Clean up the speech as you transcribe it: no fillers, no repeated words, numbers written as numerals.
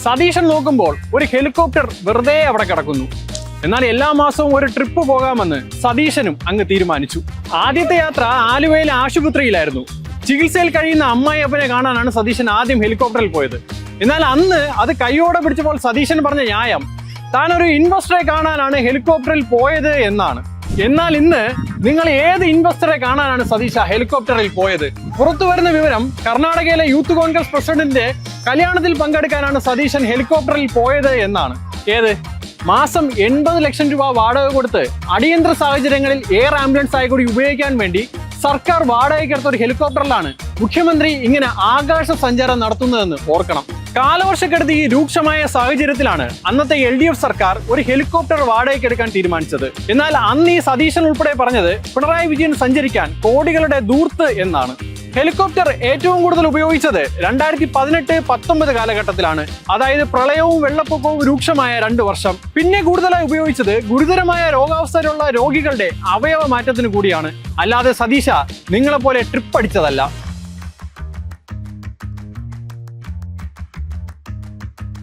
സതീശൻ നോക്കുമ്പോൾ ഒരു ഹെലികോപ്റ്റർ വെറുതെ അവിടെ കിടക്കുന്നു. എന്നാൽ എല്ലാ മാസവും ഒരു ട്രിപ്പ് പോകാമെന്ന് സതീശനും അങ്ങ് തീരുമാനിച്ചു. ആദ്യത്തെ യാത്ര ആലുവയിലെ ആശുപത്രിയിലായിരുന്നു. ചികിത്സയിൽ കഴിയുന്ന അമ്മായിയപ്പനെ കാണാനാണ് സതീശൻ ആദ്യം ഹെലികോപ്റ്ററിൽ പോയത്. എന്നാൽ അന്ന് അത് കൈയോടെ പിടിച്ചപ്പോൾ സതീശൻ പറഞ്ഞ ന്യായം താൻ ഒരു ഇൻവെസ്റ്ററെ കാണാനാണ് ഹെലികോപ്റ്ററിൽ പോയത് എന്നാണ്. എന്നാൽ ഇന്ന് നിങ്ങൾ ഏത് ഇൻവെസ്റ്ററെ കാണാനാണ് സതീശ ഹെലികോപ്റ്ററിൽ പോയത്? പുറത്തു വരുന്ന വിവരം കർണാടകയിലെ യൂത്ത് കോൺഗ്രസ് പ്രസിഡന്റിന്റെ കല്യാണത്തിൽ പങ്കെടുക്കാനാണ് സതീശൻ ഹെലികോപ്റ്ററിൽ പോയത് എന്നാണ്. ഏത് മാസം 80 ലക്ഷം രൂപ വാടക കൊടുത്ത് അടിയന്തര സാഹചര്യങ്ങളിൽ എയർ ആംബുലൻസ് ആയി കൂടി ഉപയോഗിക്കാൻ വേണ്ടി സർക്കാർ വാടകയ്ക്കെടുത്ത ഒരു ഹെലികോപ്റ്ററിലാണ് മുഖ്യമന്ത്രി ഇങ്ങനെ ആകാശ സഞ്ചാരം നടത്തുന്നതെന്ന് ഓർക്കണം. കാലവർഷക്കെടുതി രൂക്ഷമായ സാഹചര്യത്തിലാണ് അന്നത്തെ LDF സർക്കാർ ഒരു ഹെലികോപ്റ്റർ വാടകയ്ക്കെടുക്കാൻ തീരുമാനിച്ചത്. എന്നാൽ അന്ന് ഈ സതീശൻ ഉൾപ്പെടെ പറഞ്ഞത് പിണറായി വിജയൻ സഞ്ചരിക്കാൻ കോടികളുടെ ദൂർത്ത് എന്നാണ്. ഹെലികോപ്റ്റർ ഏറ്റവും കൂടുതൽ ഉപയോഗിച്ചത് 2018-19 കാലഘട്ടത്തിലാണ്. അതായത് പ്രളയവും വെള്ളപ്പൊക്കവും രൂക്ഷമായ 2 വർഷം. പിന്നെ കൂടുതലായി ഉപയോഗിച്ചത് ഗുരുതരമായ രോഗാവസ്ഥയിലുള്ള രോഗികളുടെ അവയവ മാറ്റത്തിന് കൂടിയാണ്. അല്ലാതെ സതീശ നിങ്ങളെപ്പോലെ ട്രിപ്പ് അടിച്ചതല്ല.